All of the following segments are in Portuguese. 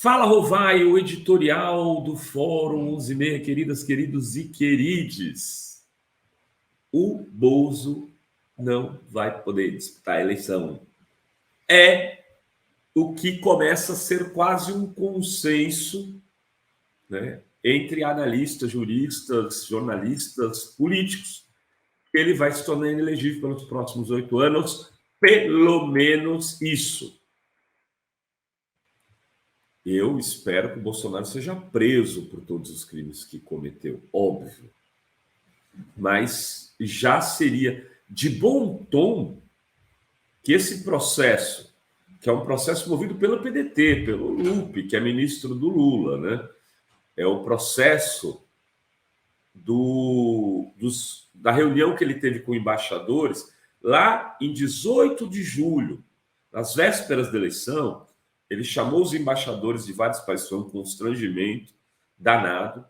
Fala, Rovai, o editorial do Fórum 11:30, queridas, queridos e querides. O Bozo não vai poder disputar a eleição. É o que começa a ser quase um consenso, né, entre analistas, juristas, jornalistas, políticos. Ele vai se tornar inelegível pelos próximos 8 anos, pelo menos isso. Eu espero que o Bolsonaro seja preso por todos os crimes que cometeu, óbvio. Mas já seria de bom tom que esse processo, que é um processo movido pelo PDT, pelo Lupe, que é ministro do Lula, né? É o processo da reunião que ele teve com embaixadores lá em 18 de julho, nas vésperas da eleição. Ele chamou os embaixadores de vários países, foi um constrangimento danado,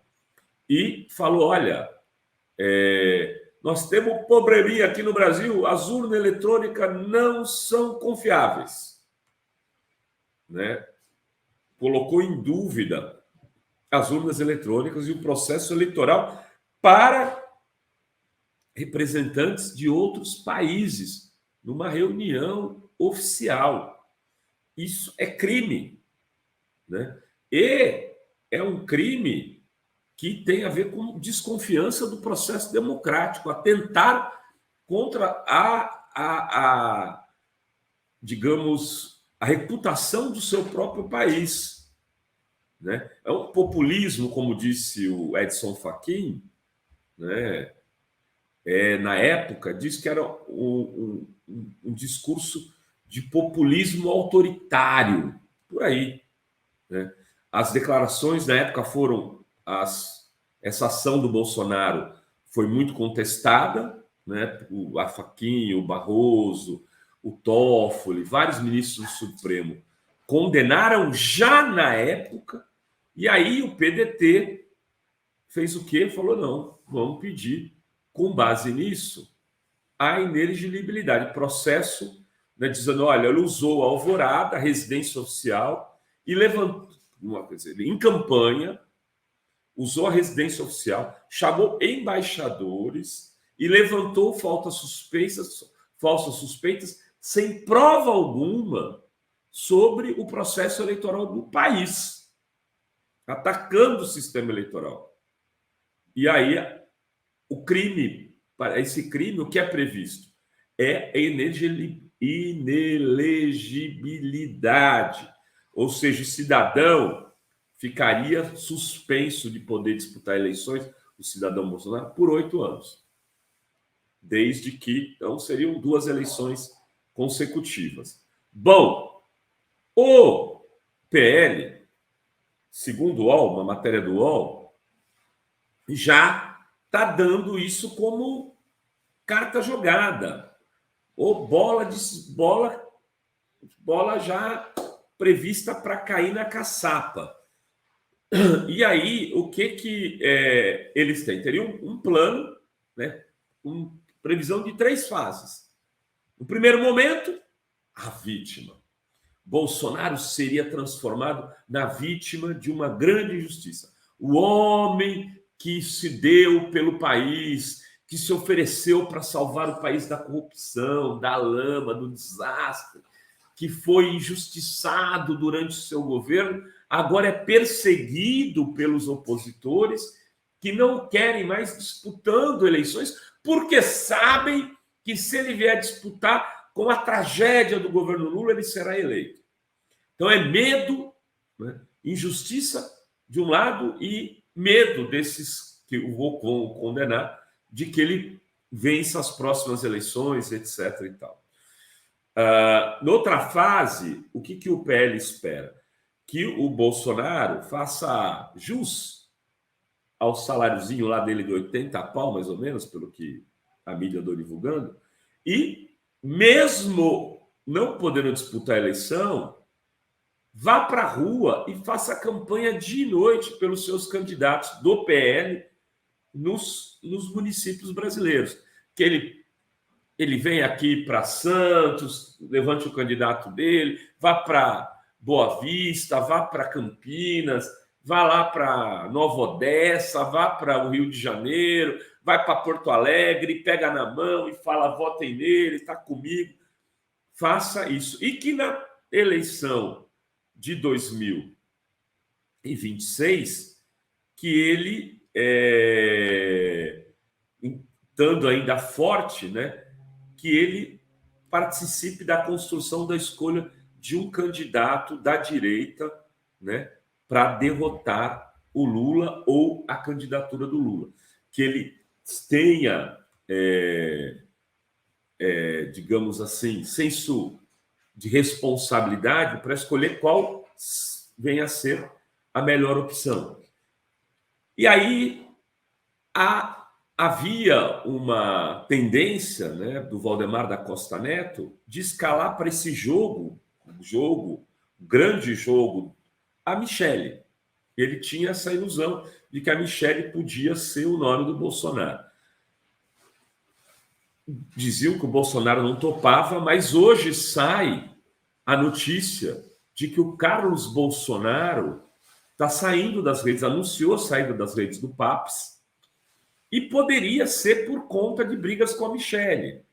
e falou: olha, nós temos um probleminha aqui no Brasil, as urnas eletrônicas não são confiáveis. Né? Colocou em dúvida as urnas eletrônicas e o processo eleitoral para representantes de outros países, numa reunião oficial. Isso é crime, né? E é um crime que tem a ver com desconfiança do processo democrático, atentar contra digamos, a reputação do seu próprio país, né? É um populismo, como disse o Edson Fachin, né? Na época, disse que era um discurso de populismo autoritário, por aí. Né? As declarações na época foram... essa ação do Bolsonaro foi muito contestada, né? O Fachin, o Barroso, o Toffoli, vários ministros do Supremo condenaram já na época, e aí o PDT fez o quê? Falou: não, vamos pedir, com base nisso, a inelegibilidade, processo, né, dizendo: olha, ele usou a Alvorada, a residência oficial, e levantou, em campanha, usou a residência oficial, chamou embaixadores e levantou falsas suspeitas sem prova alguma sobre o processo eleitoral do país, atacando o sistema eleitoral. E aí, esse crime, o que é previsto? É a inelegibilidade. Ou seja, o cidadão ficaria suspenso de poder disputar eleições, o cidadão Bolsonaro, por 8 anos. Desde que, então, seriam 2 eleições consecutivas. Bom, o PL, segundo o UOL, uma matéria do UOL, já está dando isso como carta jogada, ou bola já prevista para cair na caçapa. E aí, o que eles têm? Teriam um plano, né, com previsão de 3 fases. No primeiro momento, a vítima. Bolsonaro seria transformado na vítima de uma grande injustiça. O homem que se deu pelo país, que se ofereceu para salvar o país da corrupção, da lama, do desastre, que foi injustiçado durante o seu governo, agora é perseguido pelos opositores que não querem mais disputando eleições, porque sabem que se ele vier disputar com a tragédia do governo Lula, ele será eleito. Então é medo, né, injustiça de um lado e medo desses que eu vou condenar, de que ele vença as próximas eleições, etc. e tal. Noutra fase, o que o PL espera? Que o Bolsonaro faça jus ao saláriozinho lá dele de 80 pau, mais ou menos, pelo que a mídia andou divulgando, e mesmo não podendo disputar a eleição, vá para a rua e faça campanha dia e noite pelos seus candidatos do PL nos municípios brasileiros. Que ele vem aqui para Santos, levante o candidato dele, vá para Boa Vista, vá para Campinas, vá lá para Nova Odessa, vá para o Rio de Janeiro, vai para Porto Alegre, pega na mão e fala: votem nele, está comigo. Faça isso. E que na eleição de 2026, que ele, estando ainda forte, né, que ele participe da construção da escolha de um candidato da direita, né, para derrotar o Lula ou a candidatura do Lula. Que ele tenha, digamos assim, senso de responsabilidade para escolher qual venha a ser a melhor opção. E aí havia uma tendência, né, do Valdemar da Costa Neto de escalar para esse grande jogo, a Michelle. Ele tinha essa ilusão de que a Michelle podia ser o nome do Bolsonaro. Diziam que o Bolsonaro não topava, mas hoje sai a notícia de que o Carlos Bolsonaro está saindo das redes, anunciou a saída das redes do Paps, e poderia ser por conta de brigas com a Michelle.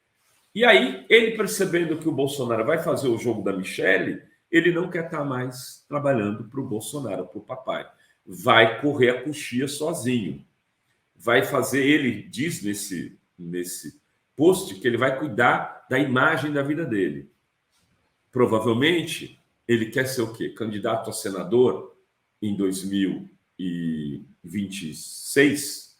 E aí, ele percebendo que o Bolsonaro vai fazer o jogo da Michelle, ele não quer estar mais trabalhando para o Bolsonaro, para o papai. Vai correr a coxia sozinho. Vai fazer, ele diz nesse post que ele vai cuidar da imagem da vida dele. Provavelmente, ele quer ser o quê? Candidato a senador em 2026,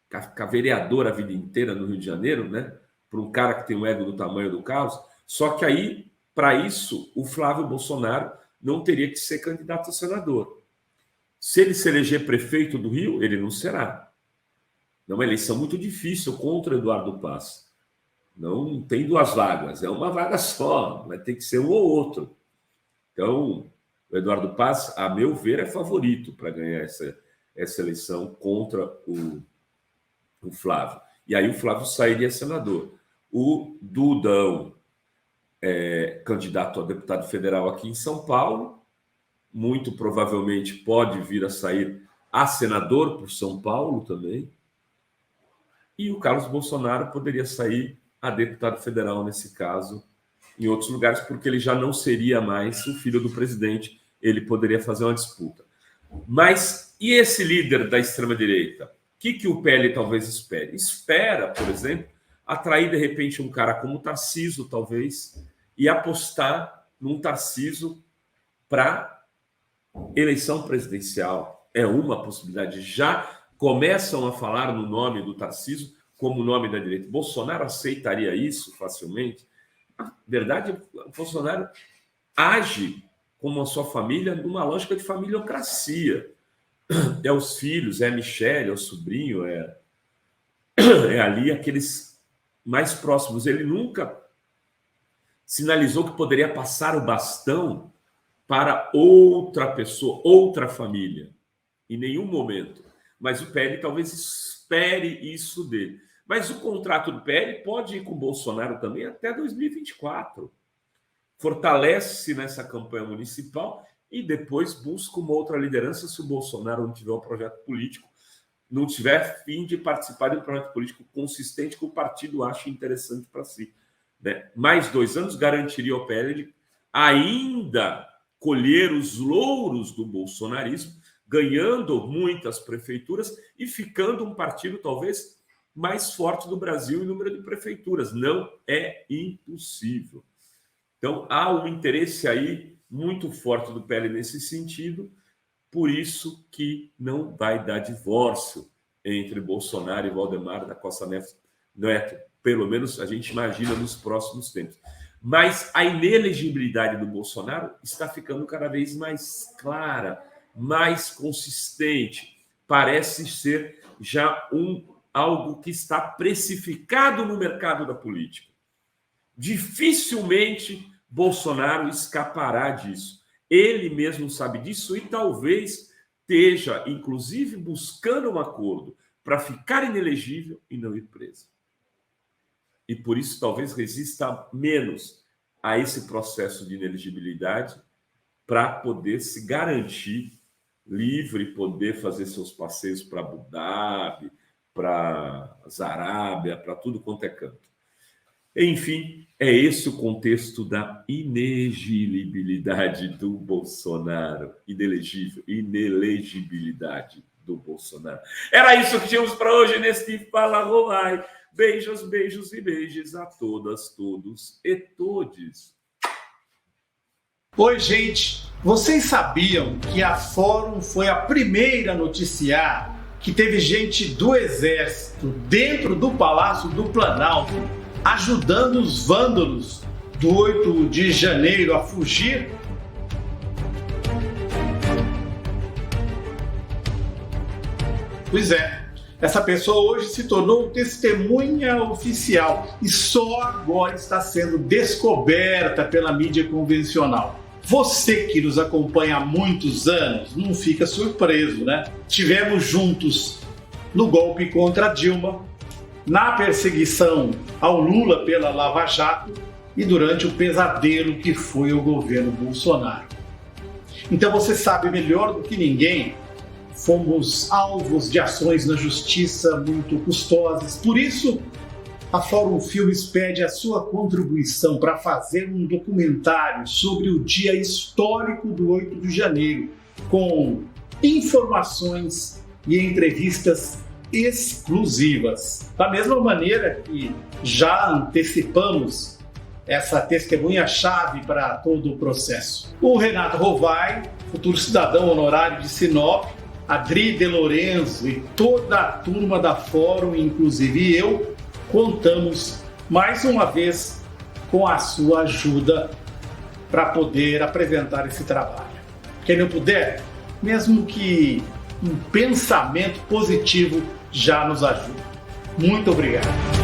ficar vereador a vida inteira no Rio de Janeiro, né? Para um cara que tem um ego do tamanho do Carlos. Só que aí, para isso, o Flávio Bolsonaro não teria que ser candidato a senador. Se ele se eleger prefeito do Rio, ele não será. É uma eleição muito difícil contra Eduardo Paes. Não tem duas vagas, é uma vaga só, vai ter que ser um ou outro. Então, o Eduardo Paes, a meu ver, é favorito para ganhar essa eleição contra o Flávio. E aí o Flávio sairia senador. O Dudão candidato a deputado federal aqui em São Paulo, muito provavelmente pode vir a sair a senador por São Paulo também. E o Carlos Bolsonaro poderia sair a deputado federal nesse caso, em outros lugares, porque ele já não seria mais o filho do presidente, ele poderia fazer uma disputa. Mas e esse líder da extrema-direita? O que o PL talvez espere? Espera, por exemplo, atrair de repente um cara como o Tarcísio, talvez, e apostar num Tarcísio para eleição presidencial. É uma possibilidade. Já começam a falar no nome do Tarcísio como nome da direita. Bolsonaro aceitaria isso facilmente? Na verdade, o Bolsonaro age como a sua família numa lógica de familiocracia. É os filhos, é a Michelle, é o sobrinho, é ali aqueles mais próximos. Ele nunca sinalizou que poderia passar o bastão para outra pessoa, outra família, em nenhum momento. Mas o PL talvez espere isso dele. Mas o contrato do PL pode ir com o Bolsonaro também até 2024. Fortalece-se nessa campanha municipal e depois busca uma outra liderança se o Bolsonaro não tiver um projeto político, não tiver fim de participar de um projeto político consistente que o partido ache interessante para si. Né? Mais 2 anos garantiria ao PL de ainda colher os louros do bolsonarismo, ganhando muitas prefeituras e ficando um partido talvez mais forte do Brasil em número de prefeituras. Não é impossível. Então, há um interesse aí muito forte do PL nesse sentido, por isso que não vai dar divórcio entre Bolsonaro e Valdemar da Costa Neto, pelo menos a gente imagina nos próximos tempos. Mas a inelegibilidade do Bolsonaro está ficando cada vez mais clara, mais consistente. Parece ser já algo que está precificado no mercado da política. Dificilmente Bolsonaro escapará disso. Ele mesmo sabe disso e talvez esteja, inclusive, buscando um acordo para ficar inelegível e não ir preso. E por isso talvez resista menos a esse processo de inelegibilidade para poder se garantir livre, poder fazer seus passeios para Abu Dhabi, para Arábia, para tudo quanto é canto. Enfim, é esse o contexto da inelegibilidade do Bolsonaro. Inelegibilidade do Bolsonaro. Era isso que tínhamos para hoje neste Fala Rovai. Beijos, beijos e beijos a todas, todos e todes. Oi, gente. Vocês sabiam que a Fórum foi a primeira a noticiar que teve gente do Exército dentro do Palácio do Planalto ajudando os vândalos do 8 de janeiro a fugir? Pois é, essa pessoa hoje se tornou testemunha oficial e só agora está sendo descoberta pela mídia convencional. Você que nos acompanha há muitos anos não fica surpreso, né? Tivemos juntos no golpe contra Dilma, na perseguição ao Lula pela Lava Jato e durante o pesadelo que foi o governo Bolsonaro. Então você sabe melhor do que ninguém, fomos alvos de ações na justiça muito custosas. Por isso, a Fórum Filmes pede a sua contribuição para fazer um documentário sobre o dia histórico do 8 de janeiro, com informações e entrevistas exclusivas. Da mesma maneira que já antecipamos essa testemunha-chave para todo o processo. O Renato Rovai, futuro cidadão honorário de Sinop, Adri De Lorenzo e toda a turma da Fórum, inclusive eu, contamos mais uma vez com a sua ajuda para poder apresentar esse trabalho. Quem não puder, mesmo que um pensamento positivo já nos ajuda. Muito obrigado.